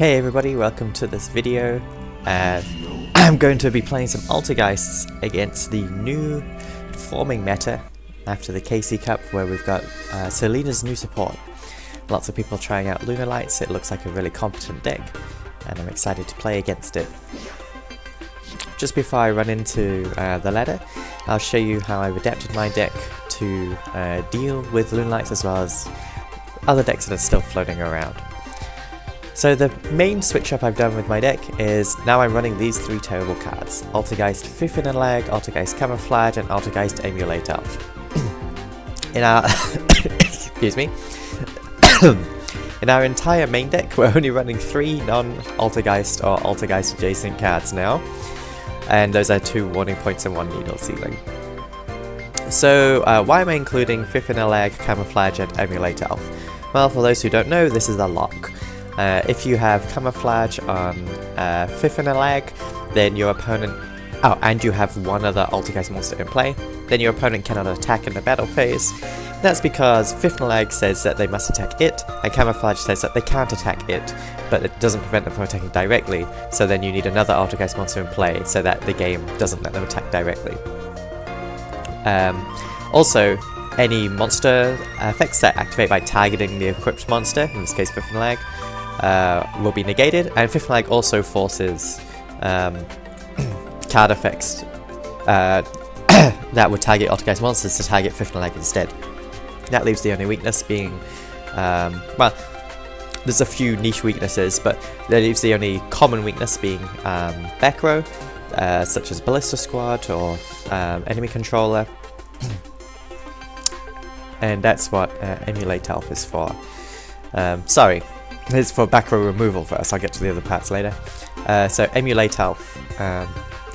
Hey everybody, welcome to this video. I'm going to be playing some Altergeists against the new forming meta after the KC Cup, where we've got Selena's new support. Lots of people trying out Lunalights. It looks like a really competent deck and I'm excited to play against it. Just before I run into the ladder, I'll show you how I've adapted my deck to deal with Lunalights as well as other decks that are still floating around. So the main switch up I've done with my deck is now I'm running these three terrible cards: Altergeist Lag, Altergeist Camouflage, and Altergeist Emulate Elf. In our excuse me. In our entire main deck, we're only running 3 non-Altergeist or Altergeist adjacent cards now, and those are 2 warning points and 1 needle ceiling. So why am I including Lag, Camouflage, and Emulate Elf? Well, for those who don't know, this is a lock. If you have Camouflage on Lag, then your opponent... Oh, and you have one other Altergeist monster in play, then your opponent cannot attack in the battle phase. That's because Lag says that they must attack it, and Camouflage says that they can't attack it, but it doesn't prevent them from attacking directly, so then you need another Altergeist monster in play so that the game doesn't let them attack directly. Also, any monster effects that activate by targeting the equipped monster, in this case Lag, will be negated, and Lag also forces card effects that would target Altergeist monsters to target Lag instead. That leaves the only weakness being, well, there's a few niche weaknesses, but that leaves the only common weakness being back row, such as Ballista Squad or enemy controller, and that's what Emulate Elf is for. Sorry, it's for back row removal first, I'll get to the other parts later. So Emulate Elf,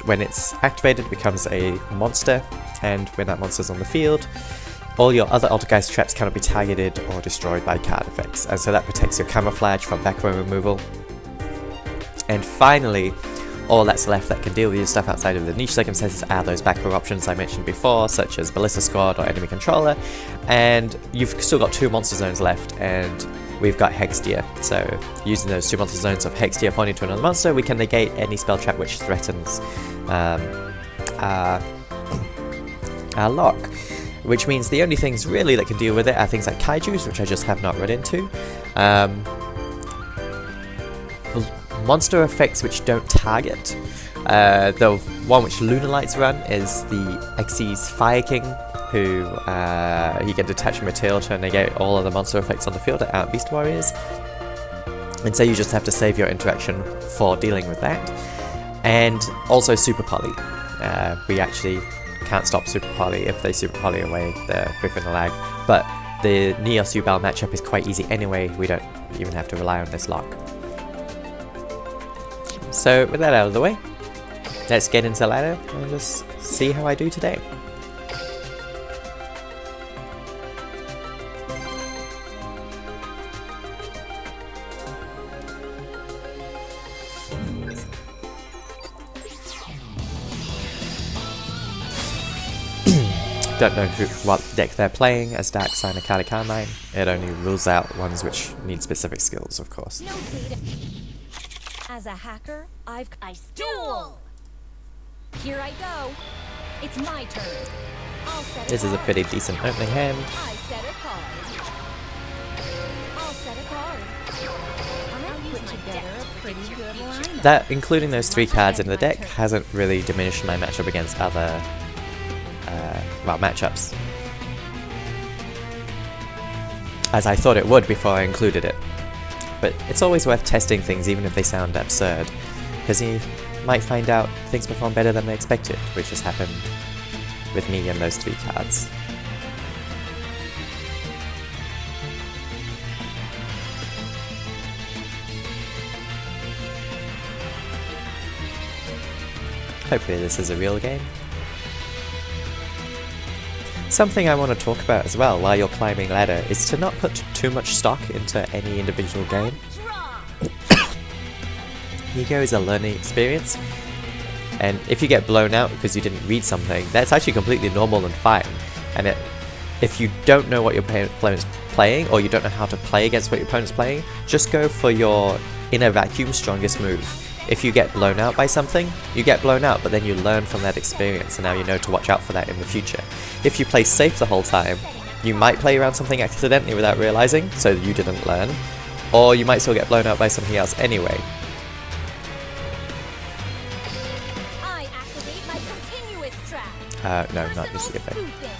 when it's activated, it becomes a monster, and when that monster's on the field, all your other Altergeist traps cannot be targeted or destroyed by card effects, and so that protects your Camouflage from back row removal. And finally, all that's left that can deal with your stuff outside of the niche circumstances are those back row options I mentioned before, such as Ballista Squad or Enemy Controller, and you've still got 2 monster zones left, and we've got Hexdeer. So using those 2 monster zones of Hexdeer pointing to another monster, we can negate any spell trap which threatens our lock. Which means the only things really that can deal with it are things like Kaijus, which I just have not run into. Monster effects which don't target. The one which Lunalights run is the Xyz Fire King, who he can detach material to negate all of the monster effects on the field at Beast Warriors. And so you just have to save your interaction for dealing with that. And also Super Poly. We actually can't stop Super Poly if they Super Poly away the Lag, but the Neos Ubal matchup is quite easy anyway, we don't even have to rely on this lock. So with that out of the way, let's get into the ladder and just see how I do today. Don't know what deck they're playing as Dark Sign or Kali Carmine. It only rules out ones which need specific skills, of course. As a hacker, I Duel! Here I go. It's my turn. I'll set This is a pretty decent opening hand. I set a card. I'll set a card. I'll put together a pretty good lineup. That, including those 3 cards in the deck, hasn't really diminished my matchup against other well, matchups, as I thought it would before I included it. But it's always worth testing things even if they sound absurd, because you might find out things perform better than they expected, which has happened with me and those 3 cards. Hopefully this is a real game. Something I want to talk about as well while you're climbing ladder is to not put too much stock into any individual game. Ego is a learning experience, and if you get blown out because you didn't read something, that's actually completely normal and fine. And if you don't know what your opponent's playing, or you don't know how to play against what your opponent's playing, just go for your in a vacuum, strongest move. If you get blown out by something, you get blown out, but then you learn from that experience, and now you know to watch out for that in the future. If you play safe the whole time, you might play around something accidentally without realizing, so you didn't learn, or you might still get blown out by something else anyway. I activate my continuous trap. No, not this effect. Spoofing.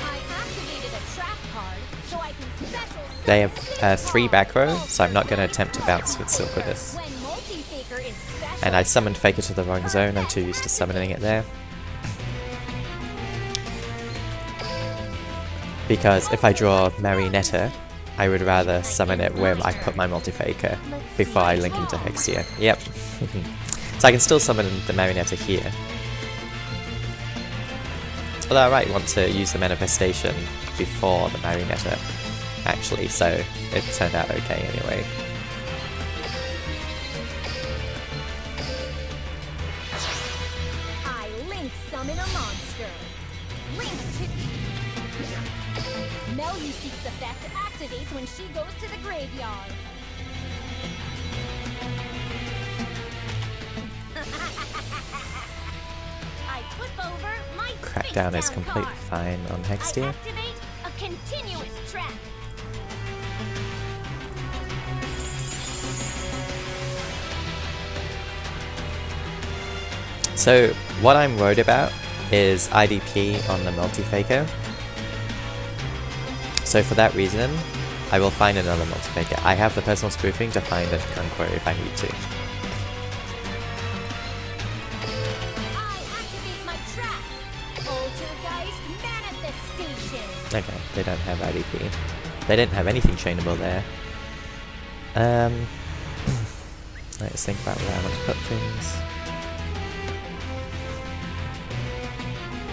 I activated a trap card, so I can special They have 3 back row, so I'm not going to attempt to bounce with Silk with this. when multi-faker is special. And I summoned Faker to the wrong zone, I'm too used to summoning it there. Because if I draw Marionetta, I would rather summon it where I put my multi-faker before I link into Hexia. Yep. So I can still summon the Marionetta here. Although I might want to use the manifestation before the Marionetta, actually, so it turned out okay anyway. I link summon a monster. Link to Meluseek's effect activates when she goes to the graveyard. I flip over my Crackdown is face-down completely card. fine on I Hextia. activate a continuous trap. So what I'm worried about is IDP on the multi-faker. So for that reason, I will find another multi-faker. I have the personal spoofing to find a Conqueror if I need to. I activate my trap. Altergeist manifestation. Okay, they don't have IDP. They didn't have anything chainable there. Let's think about where I want to put things.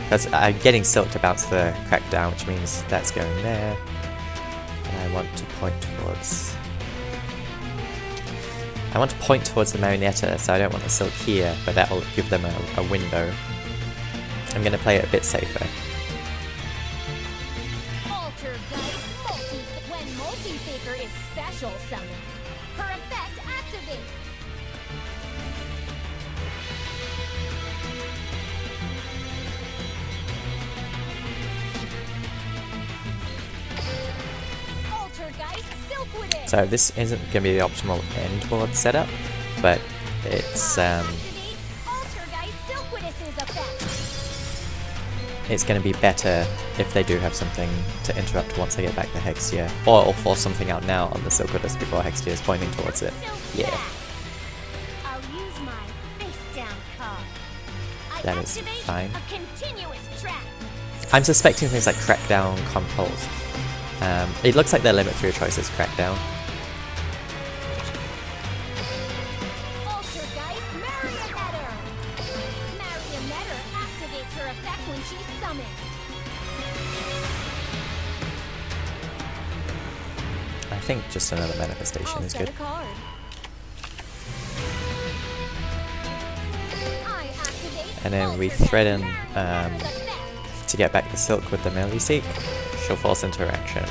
Because I'm getting Silk to bounce the Crackdown, which means that's going there. And I want to point towards... I want to point towards the Marionetta, so I don't want the Silk here, but that will give them a window. I'm going to play it a bit safer. Altergeist when multi-faker is special summoned, her effect activates. Altergeist Silkwood. So this isn't going to be the optimal end board setup, but it's Activate Altergeist Silkwitness's effect. it's going to be better if they do have something to interrupt once I get back to Hexia, or I'll force something out now on the Silkwitness before Hexia is pointing towards it. Yeah, I'll use my face down card. I that is activate fine. a continuous trap. I'm suspecting things like Crackdown, Compulse. It looks like their limit 3 choice is Crackdown. Altergeist Marionetta. Marionetta activates her effect when she's summoned. I think just another manifestation is good. Card. I activate And then we Altergeist threaten Marionetta's effect. to get back the Silk with the Meluseek. She'll force interaction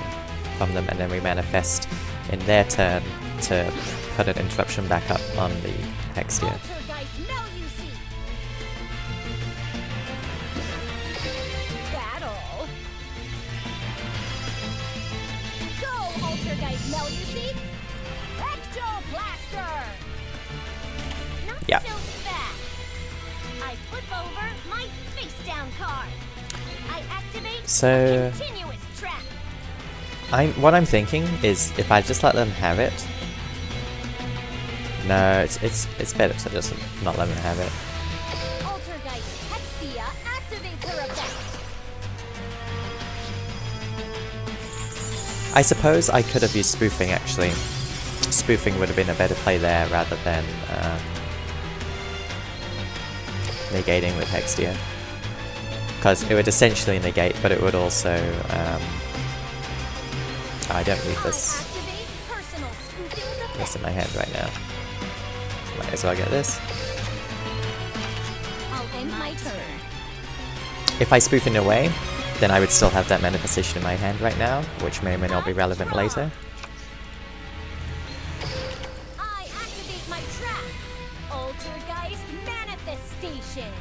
from them, and then we manifest in their turn to put an interruption back up on the Hexia. Altergeist Meluseek. Battle. Go, Altergeist Meluseek. Ectoplastor. Not Yeah. so fast. I flip over my face down card. I activate So- a continuous trap. What I'm thinking is if I just let them have it. No, it's better to just not let them have it. Altergeist Hexia activates her effect. I suppose I could have used spoofing actually. Spoofing would have been a better play there rather than negating with Hexia. Because it would essentially negate, but it would also I don't need this. Activate personal spoofing's effect. This in my hand right now. Might as well get this. I'll end my turn. If I spoof in a way, then I would still have that manifestation in my hand right now, which may or may not be relevant later. station.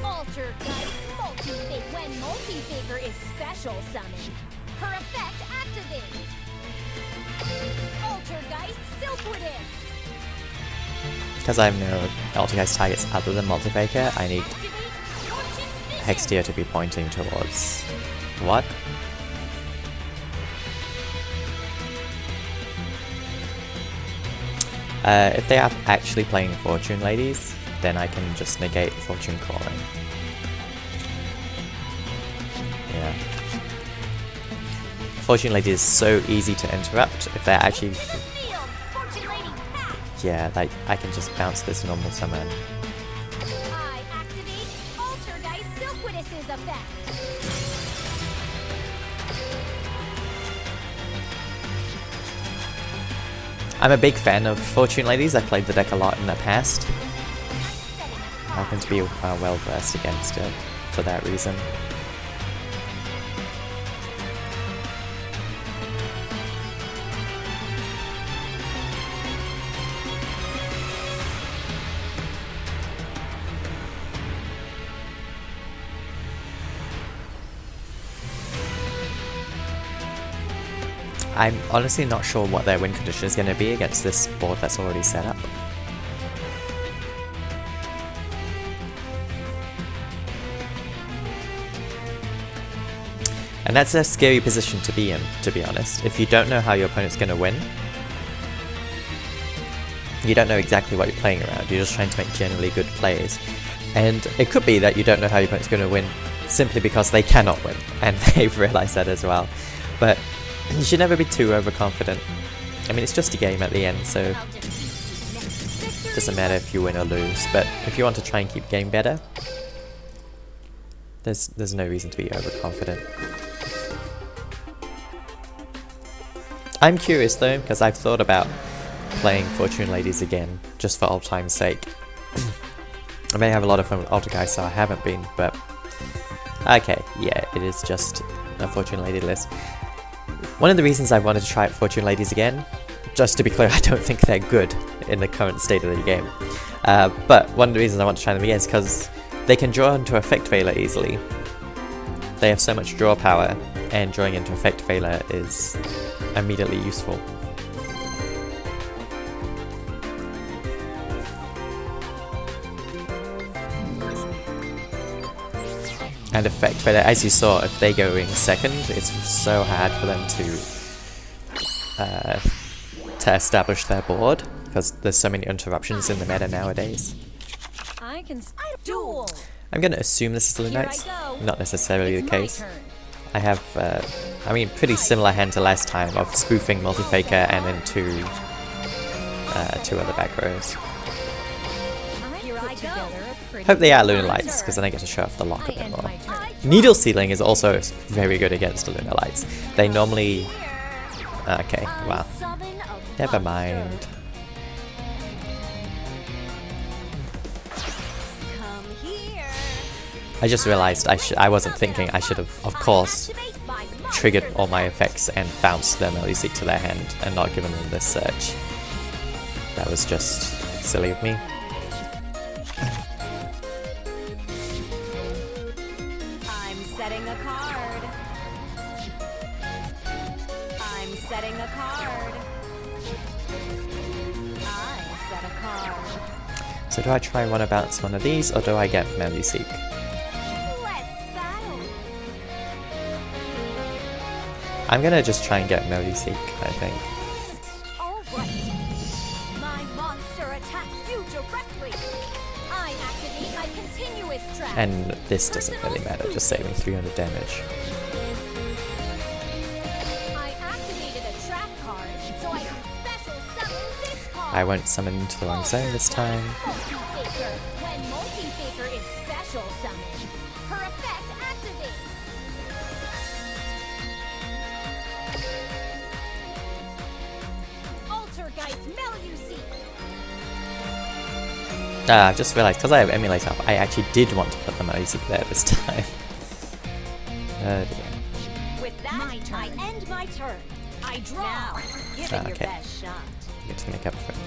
Altergeist multi-fake. When multi-faker is special summoned, her effect activates. Altergeist Silkwidis. Because I have no Altergeist targets other than Multifaker, I need Hextio to be pointing towards... what? If they are actually playing Fortune Ladies, then I can just negate Fortune Calling. Yeah. Fortune Lady is so easy to interrupt if they're actually... yeah, like, I can just bounce this normal summon. I activate Altergeist Silkwidis' effect. I'm a big fan of Fortune Ladies. I've played the deck a lot in the past. I happen to be well versed against it for that reason. I'm honestly not sure what their win condition is going to be against this board that's already set up. And that's a scary position to be in, to be honest. If you don't know how your opponent's going to win, you don't know exactly what you're playing around, you're just trying to make generally good plays. And it could be that you don't know how your opponent's going to win simply because they cannot win, and they've realised that as well. But you should never be too overconfident. I mean, it's just a game at the end, so it doesn't matter if you win or lose. But if you want to try and keep game better, there's no reason to be overconfident. I'm curious though, because I've thought about playing Fortune Ladies again, just for old time's sake. I may have a lot of fun with Altergeist, so I haven't been, but... okay, yeah, it is just a Fortune Lady list. One of the reasons I wanted to try out Fortune Ladies again, just to be clear, I don't think they're good in the current state of the game. But one of the reasons I want to try them again is because they can draw into Effect Veiler easily. They have so much draw power, and drawing into Effect Veiler is immediately useful. And Effect Veiler, as you saw, if they go in second, it's so hard for them to establish their board, because there's so many interruptions in the meta nowadays. I can duel. I'm going to assume this is Lunalights, not necessarily the case. I have, I mean, pretty similar hand to last time of spoofing Multifaker and then two other back rows. Hope they are Lunalights, because then I get to show off the lock a bit more. Needle Sealing is also very good against the Lunalights. They normally... okay, wow. Never mind. I just realized I wasn't thinking. I should have, of course, triggered all my effects and bounced their Magikey to their hand and not given them this search. That was just silly of me. Setting a card. I'm setting a card. I set a card. So do I try and wanna bounce one of these, or do I get Magikey? Let's battle. I'm gonna just try and get Magikey, I think. Alright. My monster attacks you directly. I activate my continuous trap. And this doesn't really matter, just saving 300 damage. I activated a trap card, so I can special summon this card. I won't summon into the wrong zone this time. Multi-faker. When multi-faker is special summoned, her effect activates. Altergeist Magikey. I just realized, because I have Emulate up, I actually did want to put the Magikey there this time. Oh dear. With that, I end my turn. I draw. Now, give it your Okay. best shot. Get to make up for it.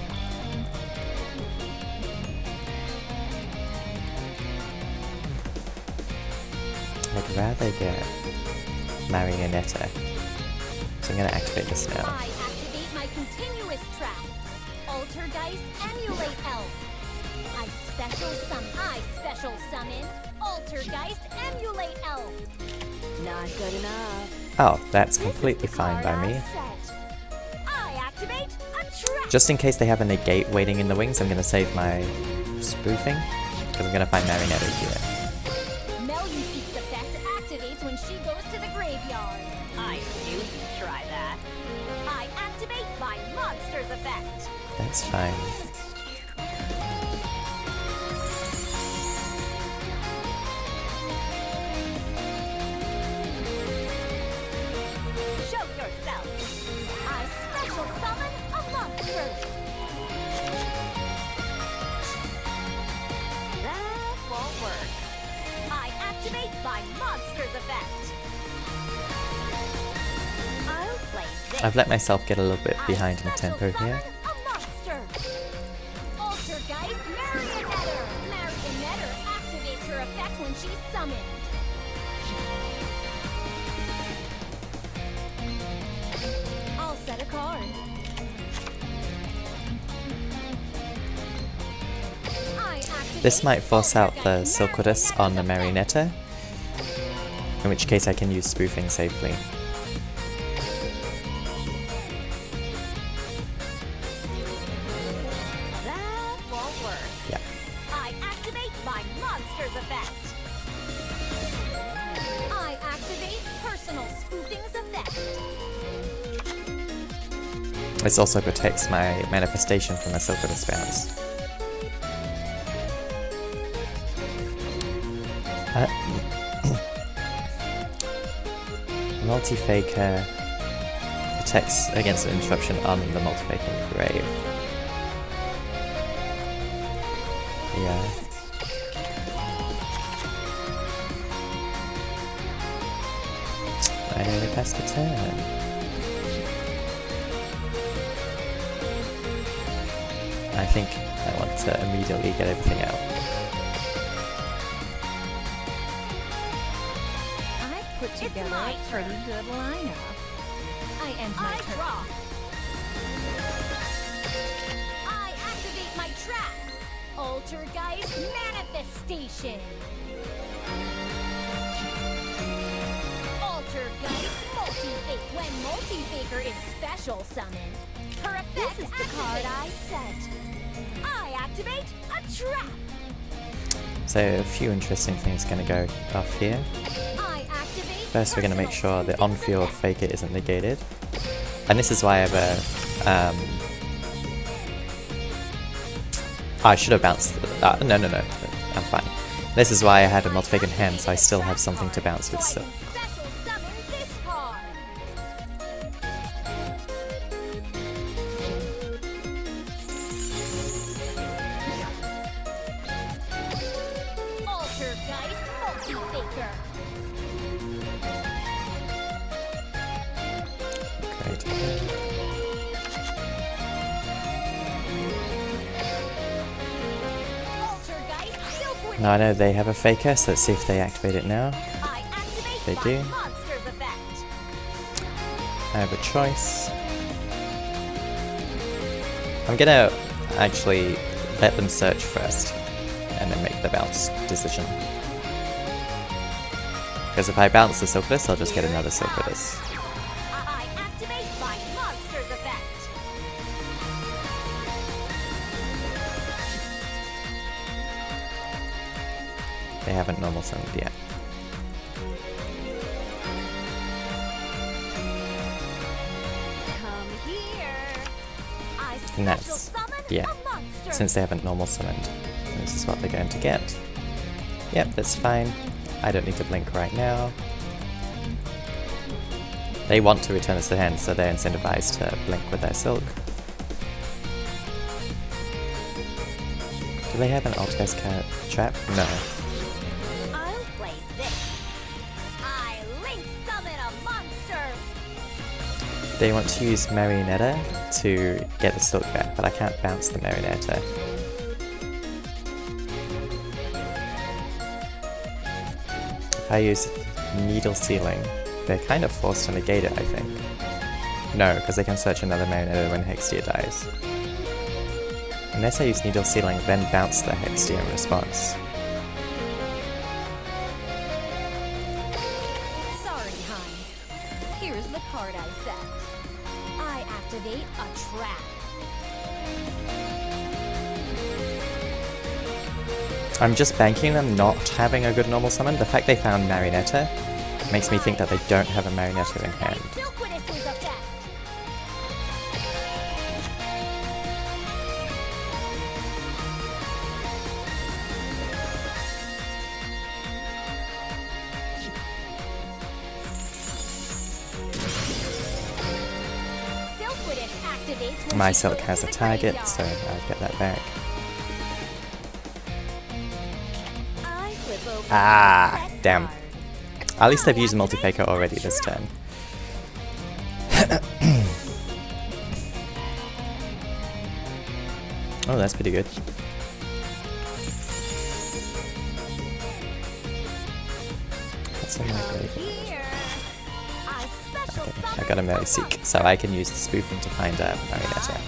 I'd rather get Marionetta. So I'm gonna activate this now. I activate my continuous trap. Altergeist emulate elf. I special summon. Altergeist emulate elf. Not good enough. Oh, that's completely fine by me. I activate a trap. Just in case they have a negate waiting in the wings, I'm gonna save my spoofing, because I'm gonna find Marionetta here. Magikey's effect activates when she goes to the graveyard. I knew you'd try that. I activate my monster's effect. That's fine. Show yourself. I special summon a monster. That won't work. I activate my monster's effect. I'll play this. I've let myself get a little bit behind in I special tempo here. summon a monster. Altergeist Marionetta. Marionetta activates her effect when she's summoned. I'll set a card. I activate This might force out the Altergeist Silquidus on the Marionetta's Marionetta, in which case I can use spoofing safely. That won't work. Yeah. I activate my monster's effect. I activate personal spoofing's effect. This also protects my manifestation from a Silquidus bounce. Multi-Faker protects against an interruption on the multi-faking grave. Yeah. I nearly passed the turn. I think I want to immediately get everything out. I've put together a pretty good lineup. I end my turn. Draw. I activate my trap. Altergeist manifestation. Altergeist multi-fake. When multi-faker is special summoned, her effect is the card I set. I activate a trap. So a few interesting things going to go off here. I activate First we're going to make sure the personal on-field effect. faker isn't negated. And this is why I have a... I should have bounced... no, I'm fine. This is why I had a multi-fake in hand, so I still have something to bounce with still. Special summon this card. Altergeist multi-faker. Great. Altergeist silk. Now I know they have a faker, so let's see if they activate it now. I activate They my do. monster's effect. I have a choice. I'm gonna actually let them search first, and then make the bounce decision. Because if I bounce the Silquidus, I'll just get another Silquidus. I activate my monster's effect. They haven't normal summoned yet. Come here. I And special that's... summon yeah. a monster. Since they haven't normal summoned, this is what they're going to get. Yep, that's fine. I don't need to blink right now. They want to return this to hand, so they're incentivized to blink with their silk. Do they have an Altergeist trap? No. I'll play this. I link summon a monster. they want to use Marionetta to get the silk back, but I can't bounce the Marionetta. If I use Needle Sealing, they're kind of forced to negate it, I think. No, because they can search another Marionetta when Hextia dies. Unless I use Needle Sealing, then bounce the Hextia in response. Sorry, hon. Here's the card I set. I activate a trap. I'm just banking them not having a good normal summon. The fact they found Marionetta makes me think that they don't have a Marionetta in hand. My Silk has a target, so I'll get that back. Ah, damn. At least I've used Multi-Faker already this turn. Oh, that's pretty good. What's in my grave? Okay, I got a Merry Seek, so I can use the spoofing to find a Marionetta.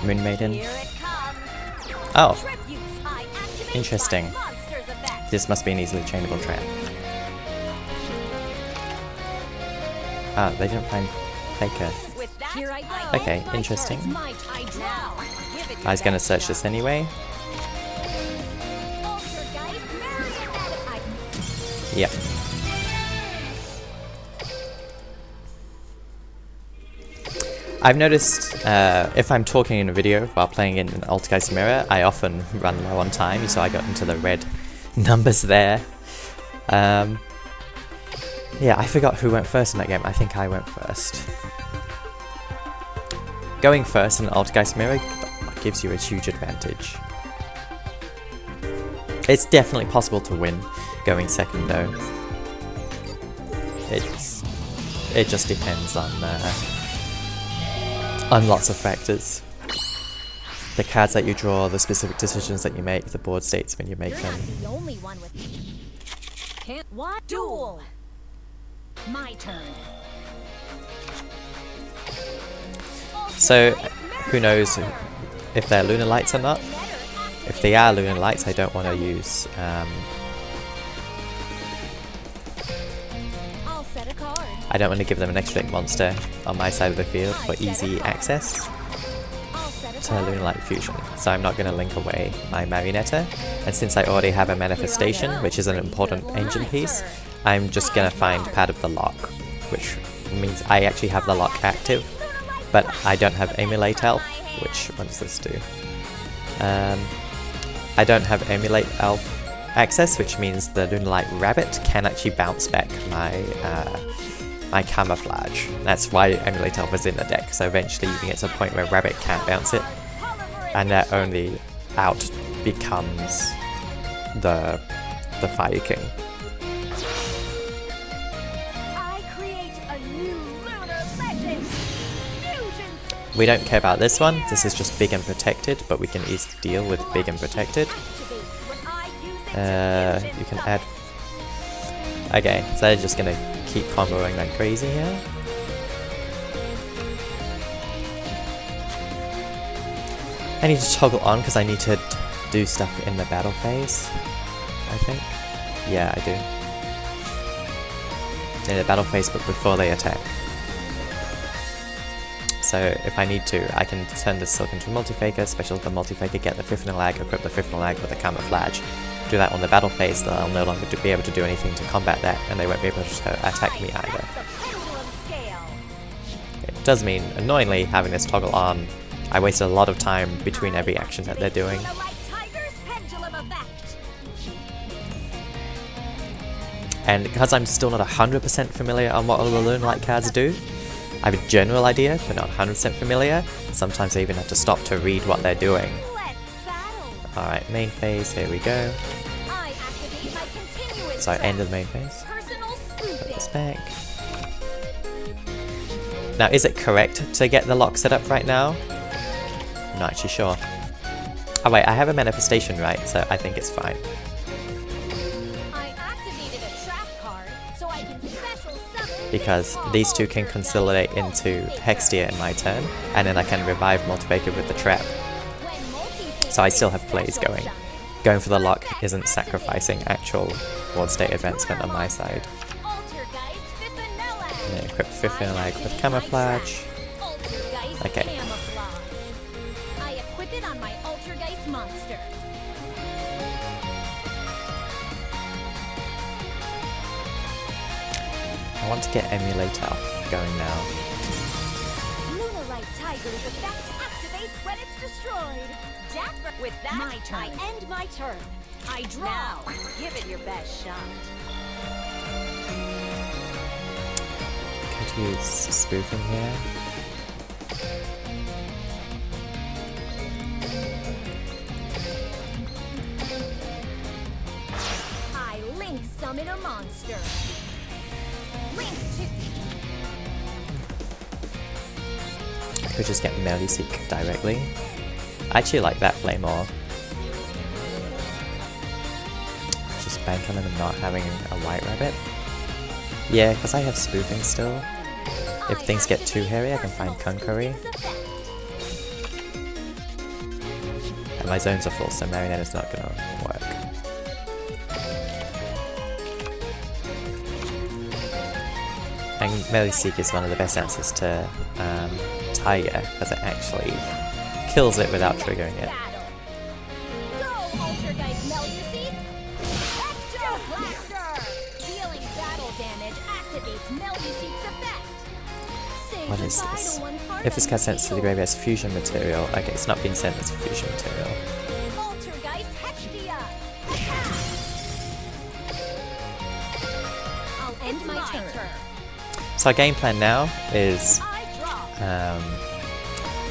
Moon Maiden. Oh, interesting. This must be an easily chainable trap. Ah, they didn't find Faker. Okay, interesting. I was gonna search this anyway. Yep. I've noticed if I'm talking in a video while playing in an Altergeist mirror, I often run low on time, so I got into the red numbers there. Yeah, I forgot who went first in that game. I think I went first. Going first in an Altergeist mirror gives you a huge advantage. It's definitely possible to win going second though. It just depends on lots of factors. The cards that you draw, the specific decisions that you make, the board states when you make them. The only one with me. Can't what? Duel. My turn. So, who knows if they're Lunalights or not? If they are Lunalights, I don't want to use I don't want to give them an extra monster on my side of the field for easy access to Lunalight Fusion, so I'm not going to link away my Marionetta, and since I already have a Manifestation, which is an important ancient piece, I'm just going to find Pad of the Lock, which means I actually have the lock active, but I don't have Emulate Elf, which, what does this do? I don't have Emulate Elf access, which means the Lunalight Rabbit can actually bounce back my my Camouflage. That's why Emulate Elf is in the deck, so eventually you can get to a point where Rabbit can't bounce it, and that only out becomes the Fire King. We don't care about this one, this is just big and protected, but we can easily deal with big and protected. You can add... Okay, so they're just gonna keep comboing like crazy here. I need to toggle on because I need to do stuff in the battle phase, I think. Yeah, I do. In the battle phase, but before they attack. So if I need to, I can turn this Silk into a Multi-Faker, special the Multi-Faker, get the 5th Lag, equip the 5th Lag with a Camouflage. Do that on the battle phase, then I'll no longer be able to do anything to combat that, and they won't be able to attack me either. It does mean, annoyingly, having this toggle on, I wasted a lot of time between every action that they're doing. And because I'm still not 100% familiar on what all the Lunalight cards do, I have a general idea, but not 100% familiar. Sometimes I even have to stop to read what they're doing. Alright, main phase, here we go. So end of the main phase. Put this back. Now, is it correct to get the lock set up right now? I'm not actually sure. Oh wait, I have a manifestation right, so I think it's fine. Because these two can consolidate into Hextia in my turn, and then I can revive Multivaker with the trap. So I still have plays going. Going for the lock isn't sacrificing actual ward state advancement on my side. And then equip Fifth Lunalight with Camouflage. Okay. I equip it on my Altergeist monster. I want to get Emulator off going now. Lunalight Tiger's effect activates when it's destroyed. With that, my turn. I end my turn. I draw. Now, give it your best shot. Could use spoofing here. I link summon a monster. Link to... Could just get Magikey directly. I actually like that play more. Just bank on them not having a white rabbit. Yeah, because I have spoofing still. If things get too hairy, I can find Kunkery. And my zones are full, so Marionette is not gonna work. And Magikey is one of the best answers to Tiger, because it actually kills it without triggering it. Go, Altergeist Magikey! Extra Blaster! Dealing battle damage activates Magikey's effect. What is this? If this guy's sent to the graveyard as fusion material, okay, it's not being sent as fusion material. Altergeist Hextia! Attack! I'll end my turn. So our game plan now is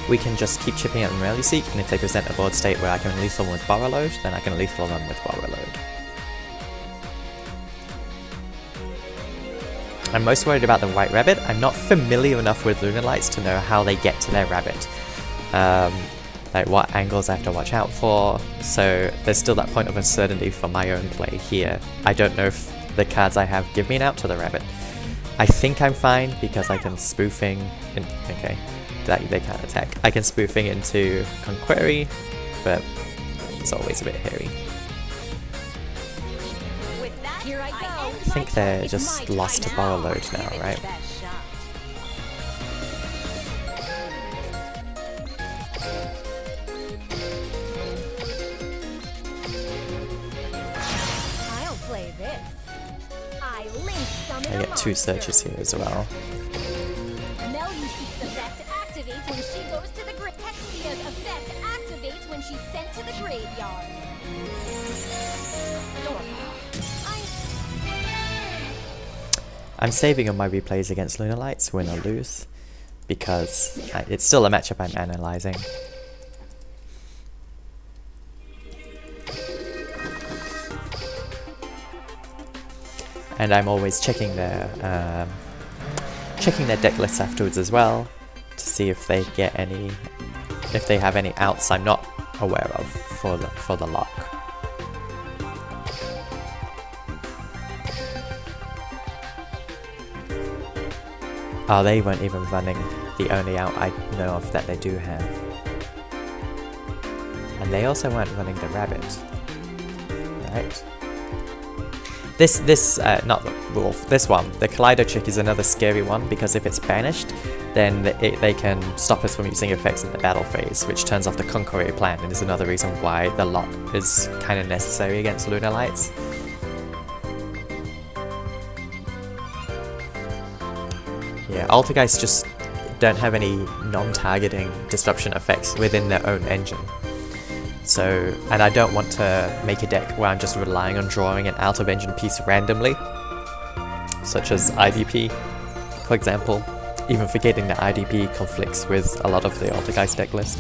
we can just keep chipping at the Magikey, and if they present a board state where I can lethal them with Borrow Load, then I can lethal them with Borrow Load. I'm most worried about the White Rabbit. I'm not familiar enough with Lunalights to know how they get to their rabbit. Like what angles I have to watch out for, so there's still that point of uncertainty for my own play here. I don't know if the cards I have give me an out to the rabbit. I think I'm fine because I can spoofing, okay, they can't attack. I can spoofing into Conquery, but it's always a bit hairy. I think they're just lost to Borrow Load now, right? I'll play this. I get 2 searches here as well. Magikey's effect activates when she goes to the graveyard. Hexia's effect activates when she's sent to the graveyard. I'm saving on my replays against Lunalights, win or lose, because it's still a matchup I'm analyzing. And I'm always checking their deck lists afterwards as well to see if they get if they have any outs I'm not aware of for the lock. Oh, they weren't even running the only out I know of that they do have. And they also weren't running the rabbit. Right? Not the wolf, this one, the Kaleido Chick is another scary one because if it's banished, then they can stop us from using effects in the battle phase, which turns off the Conqueror plan and is another reason why the lock is kind of necessary against Lunalights. Yeah, Altergeists just don't have any non-targeting disruption effects within their own engine. So, and I don't want to make a deck where I'm just relying on drawing an out-of-engine piece randomly, such as IVP, for example. even forgetting that IDP conflicts with a lot of the Altergeist deck list.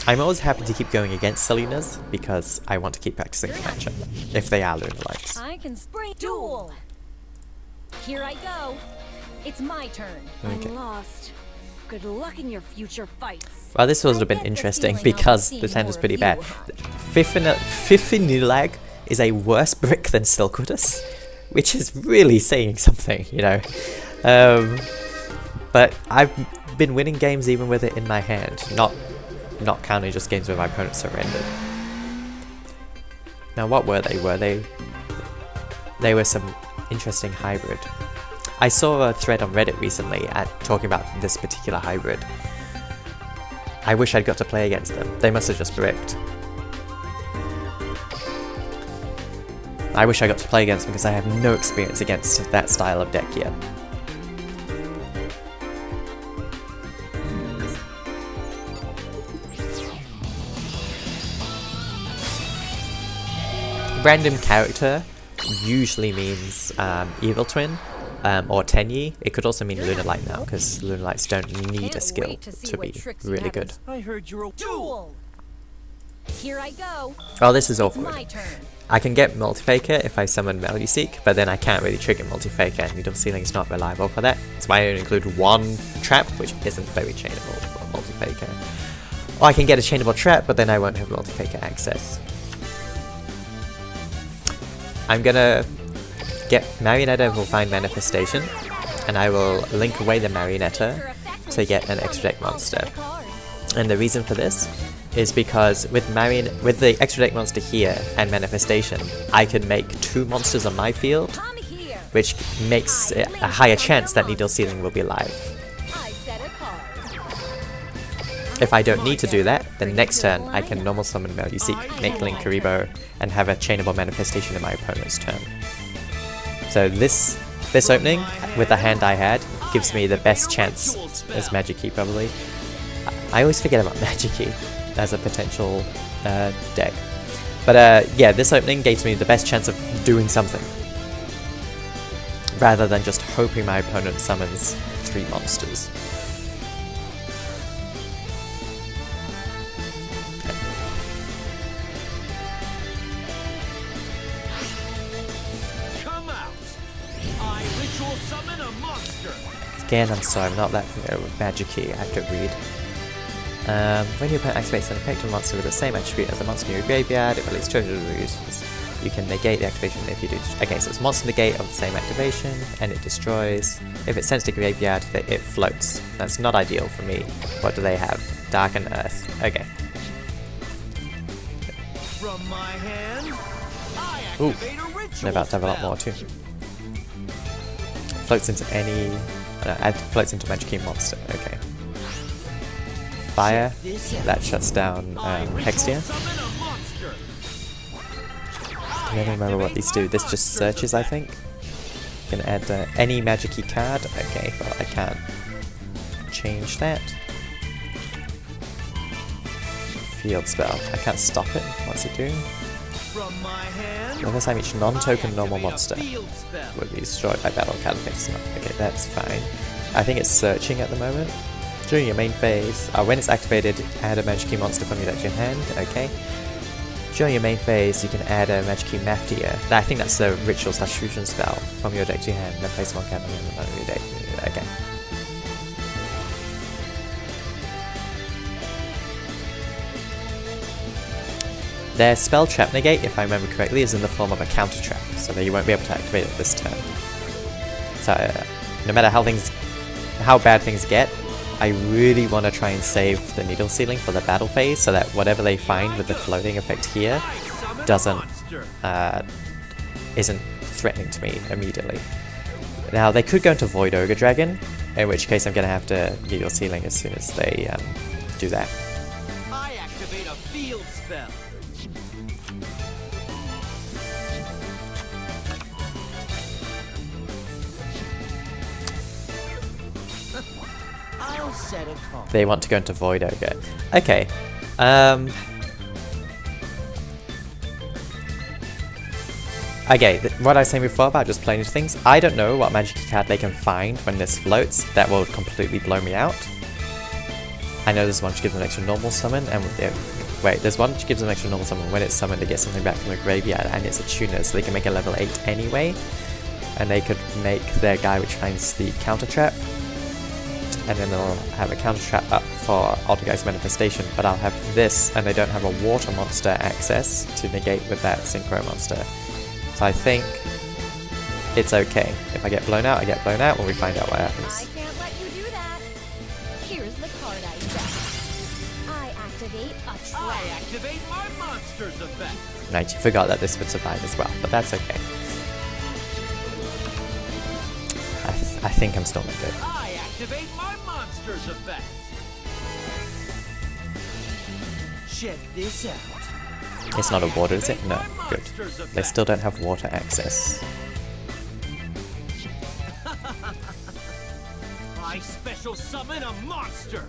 I'm always happy to keep going against Selena's because I want to keep practicing the matchup, if they are Lunalights. I can spring Duel. Here I go. It's my turn. Okay. I'm lost. Good luck in your future fights. Well, this would have been interesting because this hand is pretty bad. Fifinulag is a worse brick than Silquidus, which is really saying something, you know. But I've been winning games even with it in my hand, not counting just games where my opponent surrendered. Now, what were they? They were some interesting hybrid. I saw a thread on Reddit recently talking about this particular hybrid. I wish I'd got to play against them. They must have just bricked. I wish I got to play against them because I have no experience against that style of deck yet. Random character usually means Evil Twin or Tenyi. It could also mean Lunalight now, because Lunalights don't need a skill to be really good. I heard you're a Duel. Here I go. Oh, this is It's awkward. my turn. I can get Multifaker if I summon Magikey, but then I can't really trigger Multifaker, and Needle Ceiling is not reliable for that. That's why I only include one trap, which isn't very chainable for Multifaker. Or I can get a chainable trap, but then I won't have Multifaker access. I'm gonna get Marionetta will find Manifestation, and I will link away the Marionetta to get an extra deck monster. And the reason for this is because with the extra deck monster here and Manifestation, I can make 2 monsters on my field, which makes it a higher chance that Needle Ceiling will be alive. If I don't need to do that, then next turn I can normal summon Magikey, make Link Karibo, and have a chainable Manifestation in my opponent's turn. So this opening, with the hand I had, gives me the best chance as Magikey probably. I always forget about Magikey as a potential deck. But yeah, this opening gives me the best chance of doing something, rather than just hoping my opponent summons 3 monsters. Again, I'm sorry, I'm not that familiar with Magikey, I have to read. When your opponent activates an effective monster with the same attribute as the monster in your graveyard, it releases 200 uses. You can negate the activation if you do. Okay, so it's monster negate of the same activation, and it destroys. If it's sent to graveyard, it floats. That's not ideal for me. What do they have? Dark and Earth. Okay. From my hand, I Ooh, activate a ritual they're about to have a lot spell. more too. Floats into any... floats into Magikey monster. Okay. Fire. That shuts down Hextia. Summon a monster. I don't remember what these do. This just searches, I think. Gonna add any Magikey card. Okay, well I can't change that. Field spell. I can't stop it. What's it doing? From my hand, Every time each non-token normal activate a monster field spell. would be destroyed by battle card effects. Okay, that's fine. I think it's searching at the moment. During your main phase, when it's activated, add a Magikey monster from your deck to your hand. Okay. During your main phase, you can add a Magikey Maftia. I think that's the ritual/fusion spell from your deck to your hand, then place one card on the bottom of your deck. Okay. Their spell trap negate, if I remember correctly, is in the form of a counter trap, so that you won't be able to activate it this turn. So, no matter how bad things get, I really want to try and save the Needle Ceiling for the battle phase, so that whatever they find with the floating effect here isn't threatening to me immediately. Now, they could go into Void Ogre Dragon, in which case I'm going to have to Needle Ceiling as soon as they do that. I activate a field spell. I'll set a call. They want to go into Void Ogre. Okay. Okay, what I was saying before about just playing into things, I don't know what Magikey card they can find when this floats that will completely blow me out. I know there's one which gives an extra normal summon, and wait, there's one which gives an extra normal summon when it's summoned to get something back from the graveyard, and it's a tuner, so they can make a level 8 anyway. And they could make their guy which finds the counter trap, and then they'll have a counter trap up for Altergeist Manifestation, but I'll have this, and they don't have a water monster access to negate with that synchro monster. So I think it's okay. If I get blown out, I get blown out when we find out what happens. I can't let you do that. Here's the card I set. I activate a trap. I activate my monster's effect. Right, you forgot that this would survive as well, but that's okay. I think I'm still not good. I activate my monster's effect. Check this out. It's not a water, is it? No, good. They still don't have water access. I special summon a monster.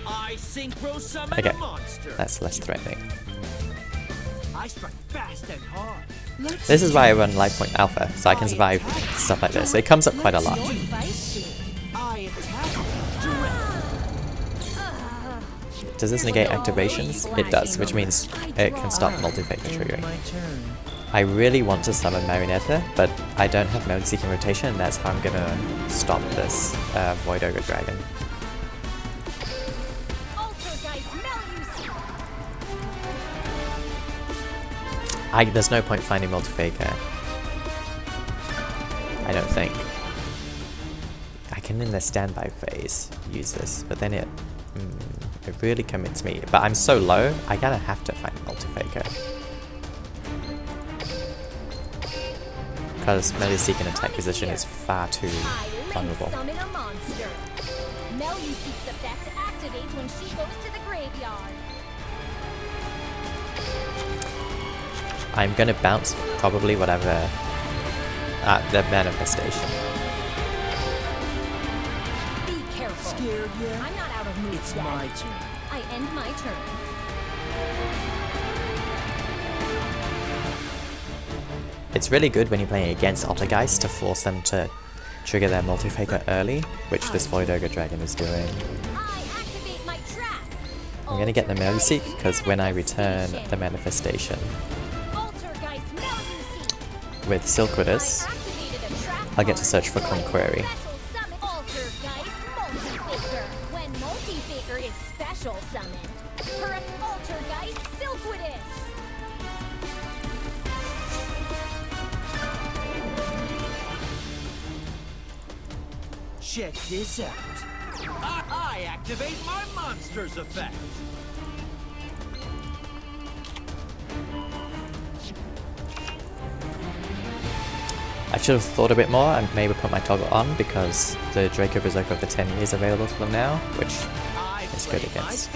I synchro summon Okay, a monster. that's less threatening. I strike fast and hard. This is why I run Life Point Alpha, so I can survive stuff like this. It comes up quite a lot. I attack directly. Does this negate activations? It does, which means it can stop multi-factor triggering. I really want to summon Marionetta, but I don't have Magikey rotation, and that's how I'm gonna stop this Void Ogre Dragon. There's no point finding multi-faker. I don't think. I can in the standby phase use this, but then it really commits me. But I'm so low, I kinda have to find multi-faker. Because Magikey in attack position is far too vulnerable. Summon a monster. Magikey's effect activates when she goes to the graveyard. I'm gonna bounce probably whatever at the manifestation. Be careful. Scared yet? I'm not out of moves It's yet. my turn. I end my turn. It's really good when you're playing against Altergeists to force them to trigger their multi-faker early, which this Void Ogre Dragon is doing. I activate my trap. I'm gonna get the Magikey because when I return the manifestation Altergeist Magikey. with Silquidus, I'll get to search for Conquery. Altergeist Multi-Faker. When Multi-Faker is special summoned, her Altergeist Silquidus. Check this out. I activate my monster's effect. I should have thought a bit more and maybe put my toggle on because the Draco Berserker of the 10 years available to them now, which is good against.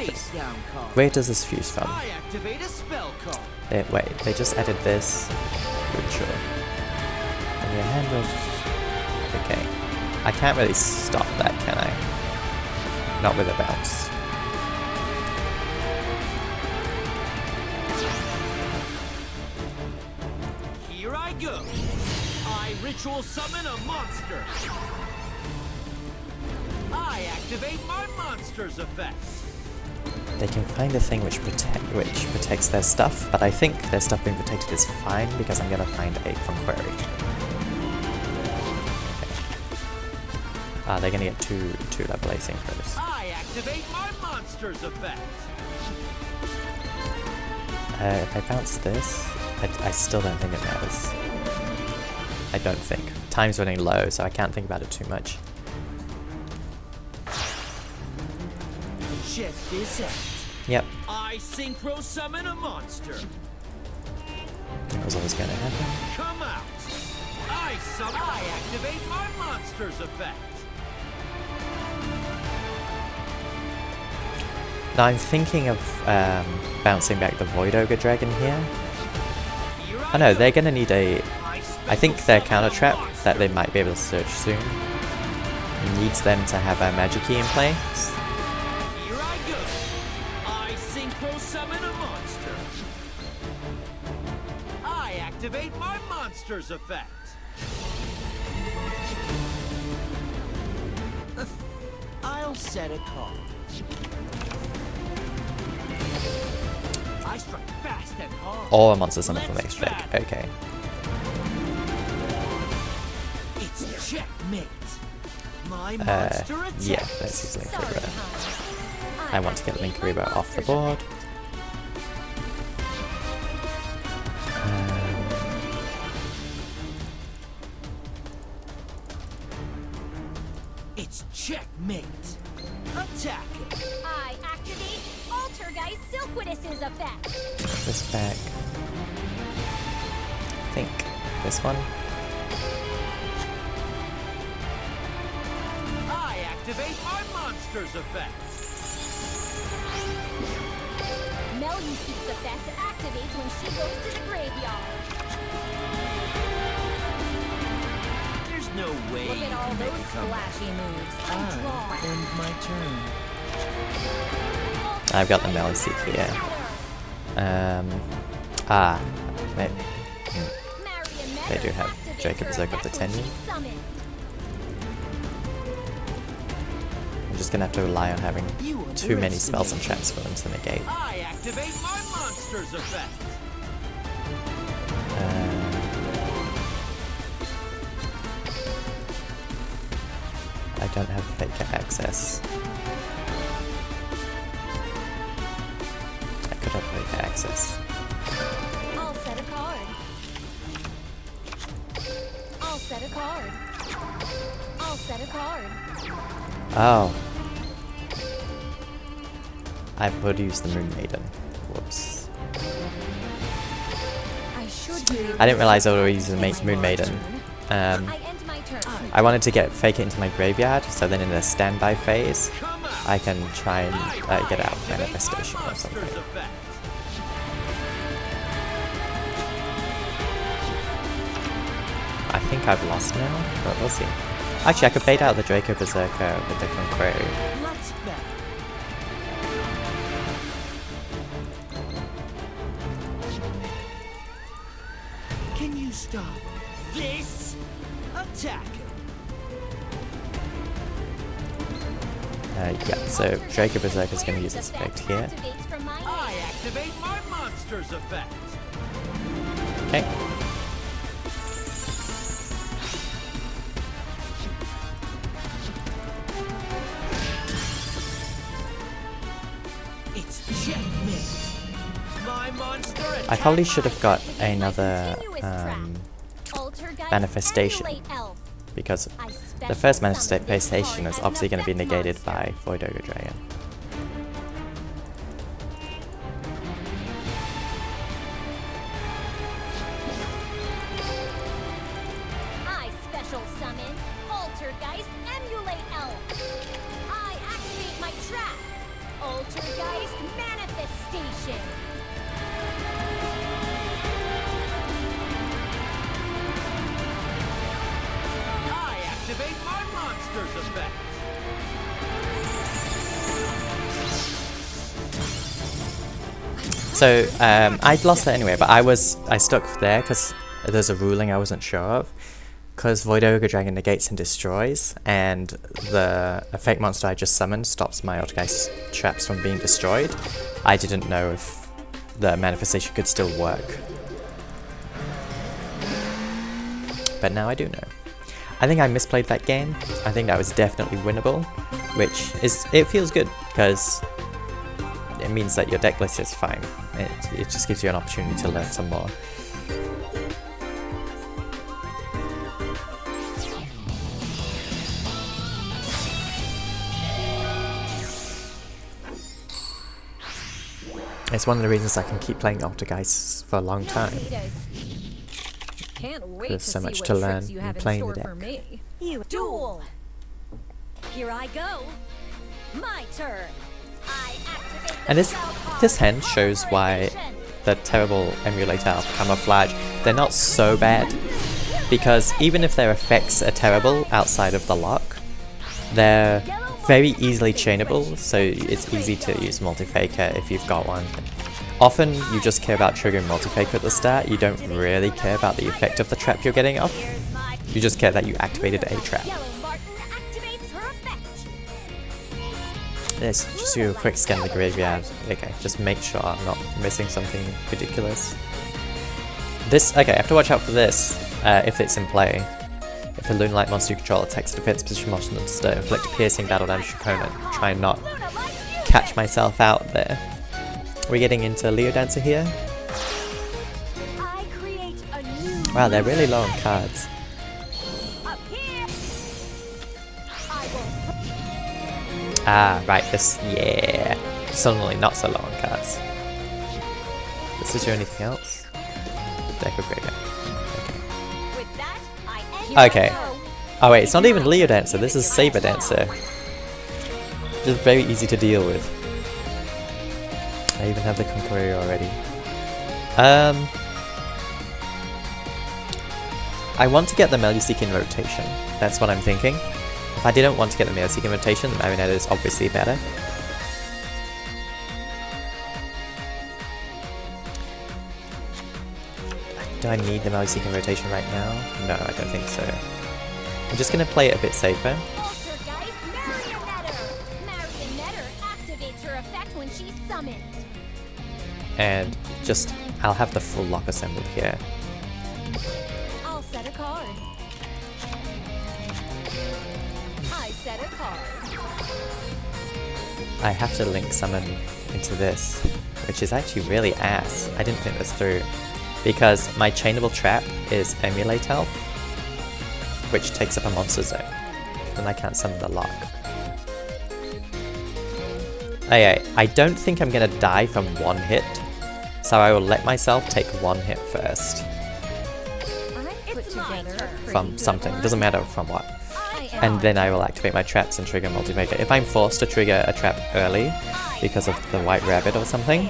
Where does this fuse from? I activate a spell card. Wait, they just added this ritual. And your hand will... Okay. I can't really stop that, can I? Not with a bounce. Here I go. I ritual summon a monster. I activate my monster's effect. They can find a thing which protects their stuff, but I think their stuff being protected is fine because I'm gonna find a Conquery. They're gonna get two level A synchros. I activate my monster's effect. If I bounce this, I still don't think it matters. I don't think. Time's running low, so I can't think about it too much. Check this out. Yep, I synchro summon a monster. that was always gonna happen. Come out. I activate my monster's effect. Now I'm thinking of bouncing back the Void Ogre Dragon here. Oh no, they're gonna need a... I think their counter trap that they might be able to search soon needs them to have a Magikey in place. Here I go. I synchro summon a monster. I activate my monster's effect. I'll set a card. I strike fast and hard. All monsters on the formation deck. Okay. It's checkmate. My monster attacks. Yeah, let's use Link Reaver. I want to get Link Reaver off the board. It's checkmate. Attack it. I activate Altergeist Silkwitness's effect. This back. I think this one. I activate my monster's effect. Magikey's effect activates when she goes to the graveyard. There's no way Look at all those flashy moves. I draw. end my turn. I've got the Magikey here. Wait. They do have Jacob Berserk of the 10 year. I'm just gonna have to rely on having too many spells and traps for them to negate. I activate my monster's effect. I don't have Faker access. I could have Faker access. I'll set a card. I'll set a card. I'll set a card. Oh. I would use the Moon Maiden. Whoops. I didn't realize I would use the Moon Maiden. I end my turn. I wanted to get Fake it into my graveyard, so then in the standby phase, I can try and get out of Manifestation or something. I think I've lost now, but we'll see. Actually, I could bait out the Draco Berserker with the Concrete. Let's bet. Can you stop this? Attack. Yeah, so Draco Berserker is going to use its effect here. I activate my monster's effect. Okay. It's checkmate. My monster I probably should have got another manifestation, because the first manifestation is obviously going to be negated by Void Ogre Dragon. I special summon Altergeist Emulate Elf. I activate my trap. Altergeist Manifestation. I activate my monster's effect. So I'd lost that anyway, but I stuck there because there's a ruling I wasn't sure of. Because Void Ogre Dragon negates and destroys, and the effect monster I just summoned stops my Altergeist traps from being destroyed, I didn't know if the manifestation could still work. But now I do know. I think I misplayed that game. I think that was definitely winnable, which is, it feels good because it means that your deck list is fine. It just gives you an opportunity to learn some more. It's one of the reasons I can keep playing Altergeists for a long time. Can't wait There's to so see much what to tricks learn you in have in playing the store for deck. me. You Duel. Here I go. My turn. I activate the And spell card this hand shows why Alteration. the terrible Emulator Elf Camouflage, they're not so bad. Because even if their effects are terrible outside of the lock, They're very easily chainable, so it's easy to use multi-faker if you've got one. Often you just care about triggering multi-faker at the start, you don't really care about the effect of the trap you're getting off. You just care that you activated a trap. Let's just do a quick scan of the graveyard. Okay, just make sure I'm not missing something ridiculous. This, okay, I have to watch out for this if it's in play. If a Lunalight monster you control attacks a defense position monster, inflict piercing battle damage to opponent. Try and not catch myself out there. We're getting into Leo Dancer here. Wow, they're really low on cards. Ah, right, this, yeah. Suddenly not so low on cards. Does this do anything else? Deck of graveyard. Okay. Oh wait, it's not even Leo Dancer, this is Saber Dancer. Just very easy to deal with. I even have the Conqueror already. I want to get the Magikey in rotation. That's what I'm thinking. If I didn't want to get the Magikey in rotation, the Marionetta is obviously better. Do I need the Magikey in rotation right now? No, I don't think so. I'm just going to play it a bit safer. Altergeist Marionetta activates her effect when she's summoned. And just, I'll have the full lock assembled here. I'll set a card. I set a card. I have to link summon into this, which is actually really ass. I didn't think this through. Because my chainable trap is Emulate Elf, which takes up a monster zone. Then I can't summon the lock. Okay, I don't think I'm gonna die from one hit, so I will let myself take one hit first. From something, doesn't matter from what. And then I will activate my traps and trigger multi-faker. If I'm forced to trigger a trap early because of the white rabbit or something,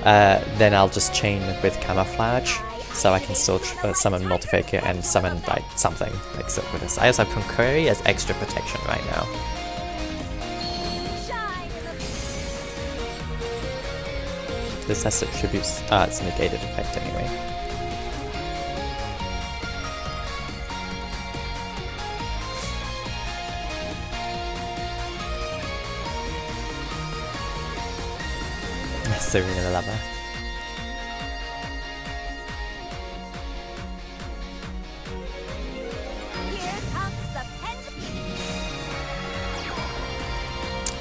then I'll just chain with camouflage, so I can still summon multi-faker and summon like something like Silkwoodus. I also have Conqueror as extra protection right now. This has attributes. It's a negated effect anyway. Serena the Lover.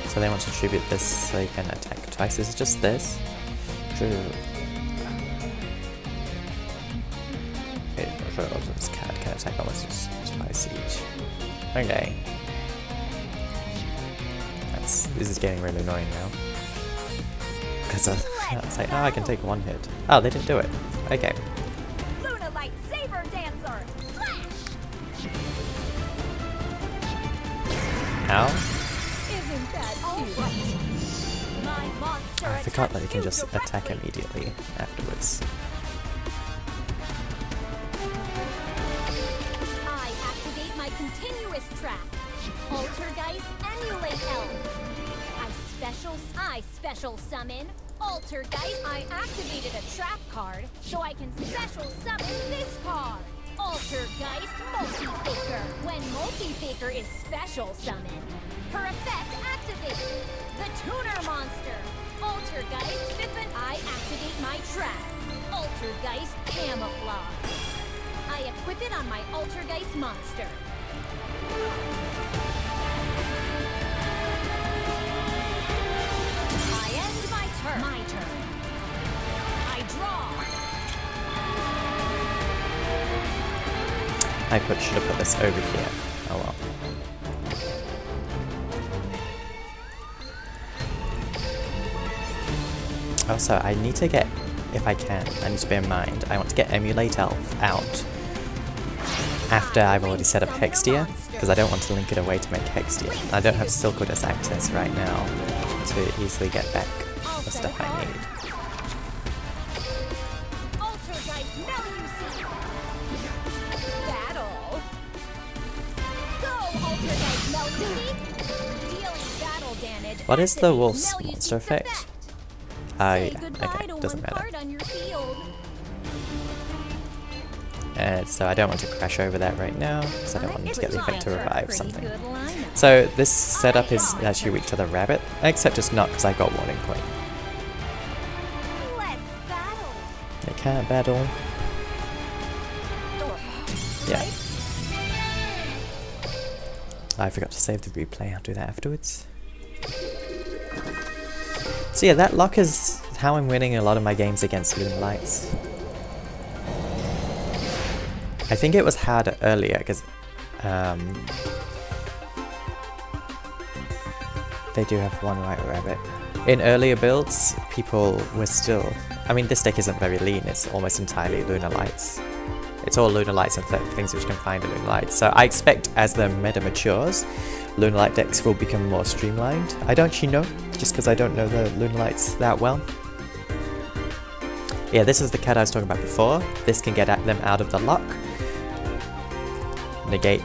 So they want to tribute this so they can attack twice. Is it just this? True. Okay, this card can attack almost twice each. Okay. This is getting really annoying now. Because I was like, oh, I can take one hit. Oh, they didn't do it. Okay. Lunalight Saber Dancer! Slash! Ow. Isn't that cute? My monster I forgot that you can just attack immediately afterwards. I activate my continuous trap. Altergeist Emulate Elf. I special summon Altergeist. I activated a trap card, so I can special summon this card. Altergeist Multi-Faker. When Multi-Faker is special summoned, her effect activates the Tuner Monster. Altergeist Pippin. I activate my trap. Altergeist Camouflage. I equip it on my Altergeist monster. My turn. I draw. I should have put this over here. Oh well. Also, I need to get, if I can, I need to bear in mind, I want to get Emulate Elf out after I've already set up Hextia, because I don't want to link it away to make Hextia. I don't have Silkwoodus access right now to easily get back the stuff I need. Battle. Go, Altergeist Magikey. Dealing battle damage. What is the activates wolf's Magikey monster effect? Say Yeah, goodbye okay, to doesn't one matter. card on your field. And so I don't want to crash over that right now, because I don't want him to get the effect to revive Pretty something. good lineup. So this setup is actually weak to the rabbit, except it's not because I got warning point. Let's battle. They can't battle. Yeah. I forgot to save the replay, I'll do that afterwards. So yeah, that lock is how I'm winning a lot of my games against Lunalights. I think it was harder earlier because they do have one white rabbit. In earlier builds, people were still... I mean, this deck isn't very lean, it's almost entirely Lunalights. It's all Lunalights and things which can find a Lunalight. So I expect as the meta matures, Lunalight decks will become more streamlined. I don't actually know, just because I don't know the Lunalights that well. Yeah, this is the card I was talking about before. This can get at them out of the lock. Negate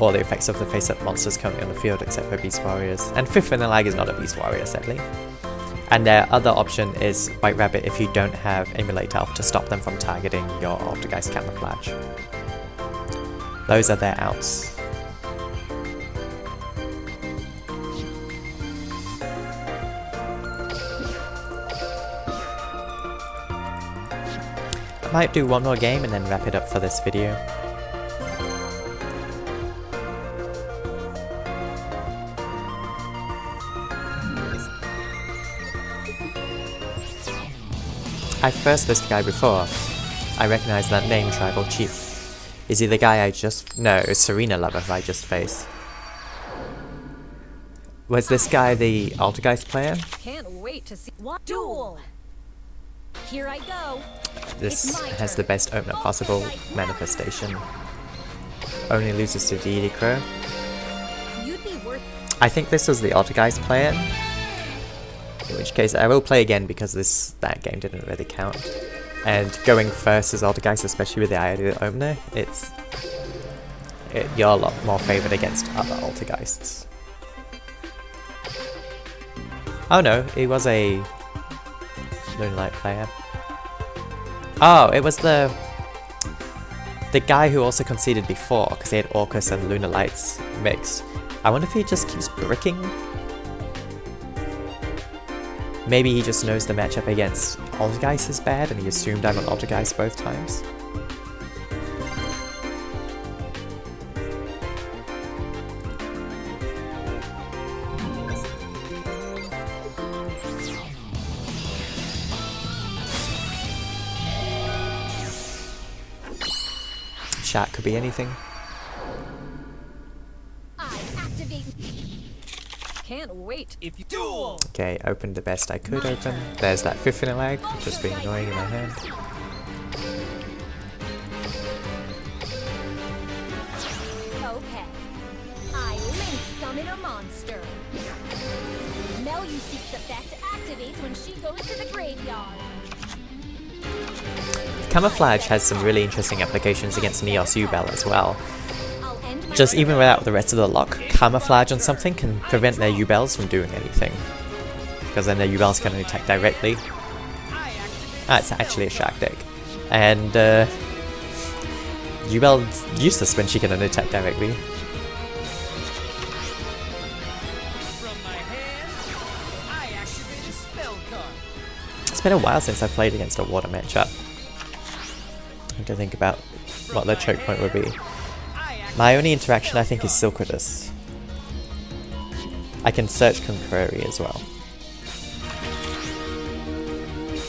all the effects of the face-up monsters currently on the field except for Beast Warriors. And 5th in the lag is not a Beast Warrior, sadly. And their other option is White Rabbit if you don't have Emulate Elf to stop them from targeting your Altergeist Camouflage. Those are their outs. I might do one more game and then wrap it up for this video. I first this guy before. I recognize that name, Tribal Chief. Is he the guy I just... No, it's Serena Lover who I just faced. Was this guy the Altergeist player? Can't wait to see what Duel. Here I go. This has the best opener possible. Manifestation. Only loses to Deity Crow. You'd be worth. I think this was the Altergeist player. In which case I will play again because that game didn't really count. And going first as Altergeist, especially with the ideal opener, you're a lot more favoured against other Altergeists. Oh no, he was a Lunalight player. Oh, it was the guy who also conceded before, because he had Orcus and Lunalights mixed. I wonder if he just keeps bricking? Maybe he just knows the matchup against Altergeist is bad and he assumed I'm on Altergeist both times. Shark could be anything. I activate. Can't wait. If you duel, Okay, opened the best I could open. There's that 5th in a lag, just being annoying in my hand. Okay. I link summon a monster. Meluseek's effect activates when she goes to the graveyard. Camouflage has some really interesting applications against Neos Ubel as well. I'll end my Just even without the rest of the lock, Camouflage on something can prevent their Ubels from doing anything. Because then their Ubels can attack directly. It's actually a Shark deck. And Ubel's useless when she can attack directly. from my hand, I activate a spell card. It's been a while since I've played against a water matchup. I have to think about what the choke point would be. My only interaction I think is Silquidus. I can search Contrary as well.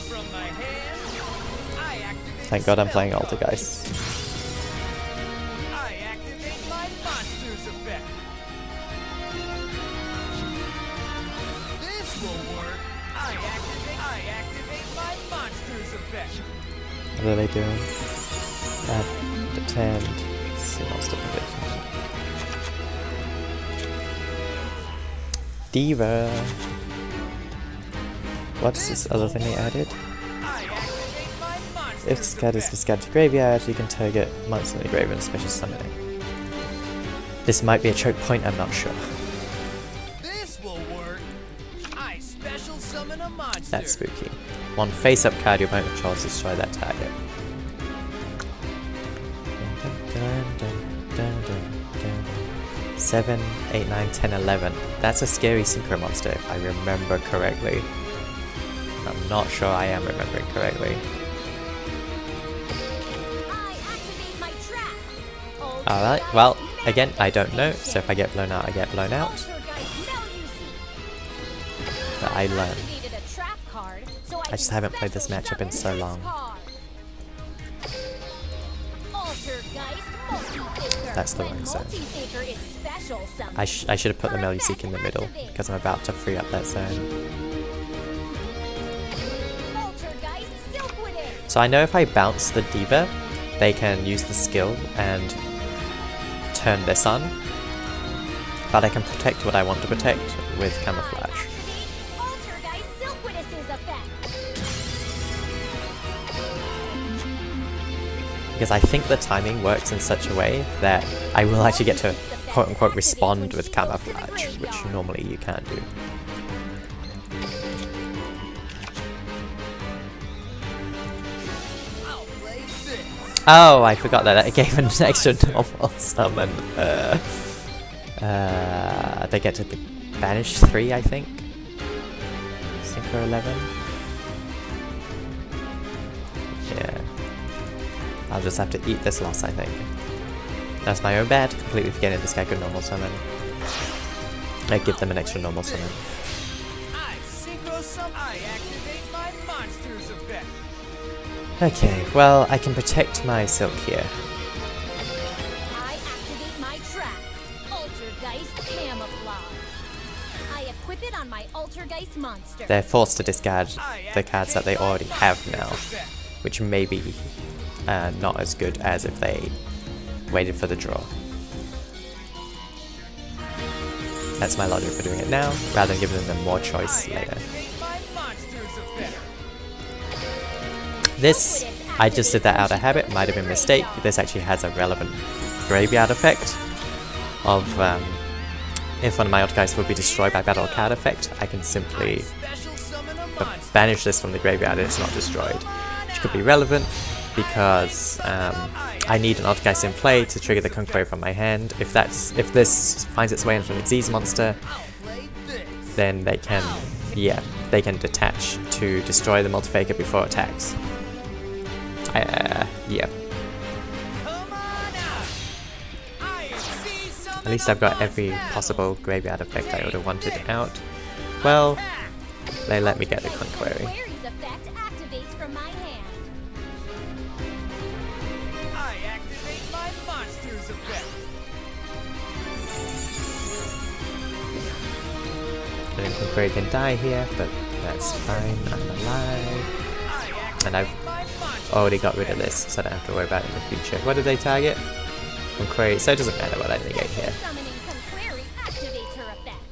From my hand, I activate Thank God I'm playing Altergeist. I activate my monster's effect. This will work. I activate my monster's effect. What are they doing? Pretend. See monster prediction. Diva. What is this other thing they added? I activate my monster's If discard is discarded to graveyard, you can target monster in the graveyard and special summoning. This might be a choke point, I'm not sure. This will work. I special summon a monster. That's spooky. One face-up card, your opponent controls, destroy that target. 7, 8, 9, 10, 11. That's a scary synchro monster if I remember correctly. I'm not sure I am remembering correctly. I activate my trap. Alright, well, again, I don't know, so if I get blown out, I get blown out. Altergeist, now you see. But I learn. Activated a trap card, so I just haven't played this special matchup in so summon long. this card. Altergeist Multi-Faker. That's the When wrong zone. Multi-Faker is special summoned, I should have put the her Magikey effect in the middle, activates. because I'm about to free up that zone. Altergeist Silkwooded. So I know if I bounce the Diva, they can use the skill and turn this on. But I can protect what I want to protect with Camouflage. Activate Altergeist Silkwoody's effect. Because I think the timing works in such a way that I will actually get to quote-unquote respond with Camouflage, which normally you can't do. I'll play this. Oh, I forgot that it gave an extra normal summon. They get to banish 3, I think. Synchro 11. Yeah. I'll just have to eat this loss, I think. That's my own bad, completely forgetting this guy could normal summon. I give them an extra normal summon. I synchro summon. I activate my monster's effect. Okay, well, I can protect my Silk here. I activate my trap. Altergeist Camouflage. I equip it on my Altergeist monster. They're forced to discard the cards that they already have now, which may be not as good as if they waited for the draw. That's my logic for doing it now, rather than giving them more choice later. This, I just did that out of habit, might have been a mistake. This actually has a relevant graveyard effect of if one of my Altergeists would be destroyed by battle card effect, I can simply banish this from the graveyard and it's not destroyed. Which could be relevant because I need an Altergeist in play to trigger the Conqueror from my hand. If this finds its way into an Xyz monster, then they can, yeah, they can detach to destroy the Multifaker before attacks. Yeah. At least I've got every possible graveyard effect I would have wanted out. Well, they let me get the Conqueror. Query's effect activates from my hand. I activate my monster's effect. I think Conqueror can die here, but that's fine, I'm alive. And I've already got rid of this, so I don't have to worry about it in the future. What did they target? Conqueror, so it doesn't matter what I negate here. Summoning Conqueror activates her effect.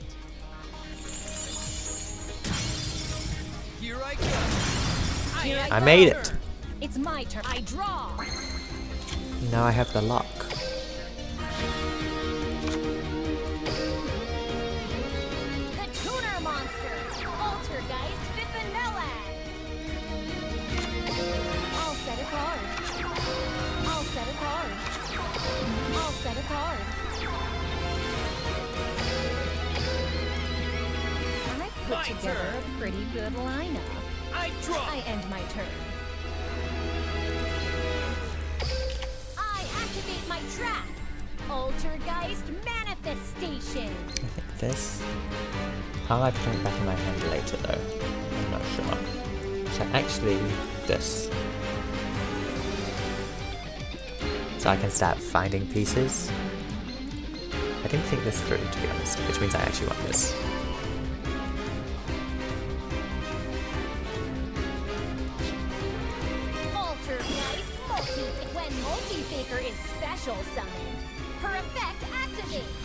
Here I go. I made it! It's my turn. I draw. Now I have the lock. The Tuner Monster. Altergeist Fifinella. I'll set a card. I'll set a card. I'll set a card. I've put together a pretty good lineup. I draw. I end my turn. I activate my trap. Altergeist Manifestation. I think this. How I put it back in my hand later though. I'm not sure. So actually, this. So I can start finding pieces. I didn't think this through, to be honest, which means I actually want this. Altergeist When Multifaker is special summoned, her effect activates.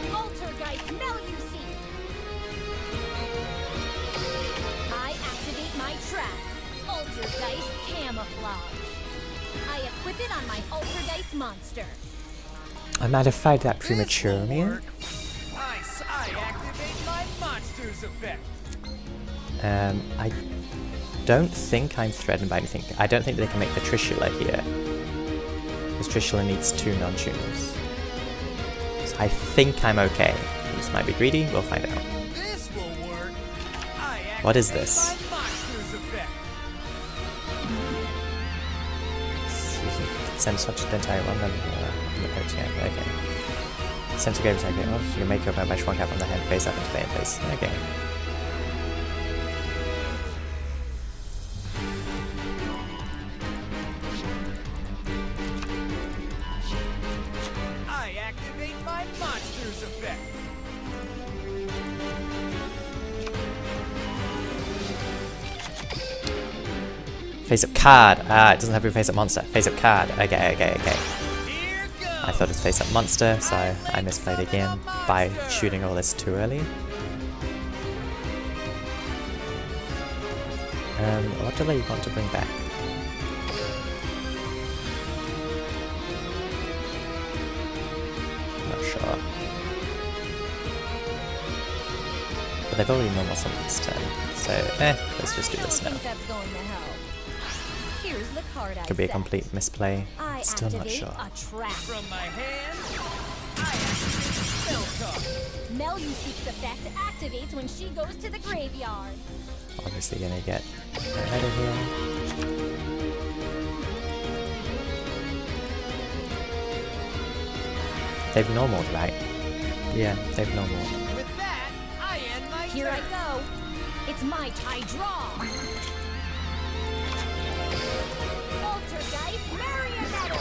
Altergeist Melusi. I activate my trap. Altergeist Camouflage. I equip equip it on my Altergeist monster. I might have fired that prematurely. I activate my monster's effect. I don't think I'm threatened by anything. I don't think they can make the Trishula here. Because Trishula needs 2 non-tuners. So I think I'm okay. This might be greedy, we'll find out. This will work. What is this? My monster's effect. Send such an entire one, then okay. Centigrade attack, oh, you can make your bash one cap on the head, face up into the main face. Okay. I activate my monster's effect. Face up card! Ah, it doesn't have to be face up monster. Face up card. Okay. Here I thought it was face up monster, so I misplayed again by shooting all this too early. What do they want to bring back? Not sure. But they've already normal something this turn, so let's just do this now. That's going to help. Here's the card I Could be a set. complete misplay. I Still not activate sure. a trap. From my hand, I activate spell card. Meluseek's effect activates when she goes to the graveyard. Obviously gonna get ahead of here. They've normaled, right? Yeah, they've normaled. With that, I end my Here I turn. go. It's my tie draw. Altergeist Marionette.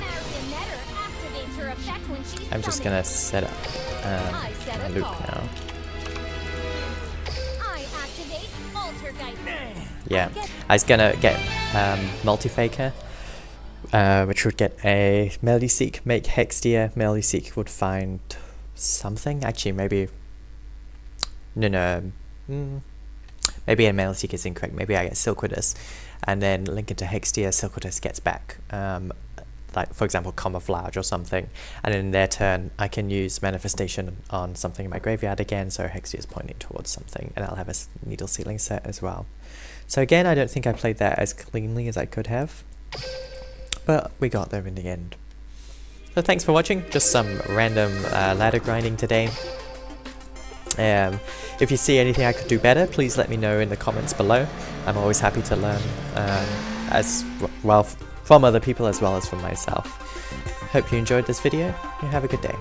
Marionette activates her effect when she's I'm just gonna set up a loop now. I activate Altergeist. Yeah, I was gonna get Multifaker, which would get a Meluseek, make Hextia. Meluseek would find something. Actually, maybe no. Maybe a Meluseek is incorrect. Maybe I get Silquidus, and then link it to Hextia. Silquidus gets back, like for example, Camouflage or something, and in their turn, I can use Manifestation on something in my graveyard again. So Hextia is pointing towards something, and I'll have a Needle Sealing set as well. So again, I don't think I played that as cleanly as I could have, but we got there in the end. So thanks for watching. Just some random ladder grinding today. If you see anything I could do better, please let me know in the comments below. I'm always happy to learn as well from other people as well as from myself. Hope you enjoyed this video. You have a good day.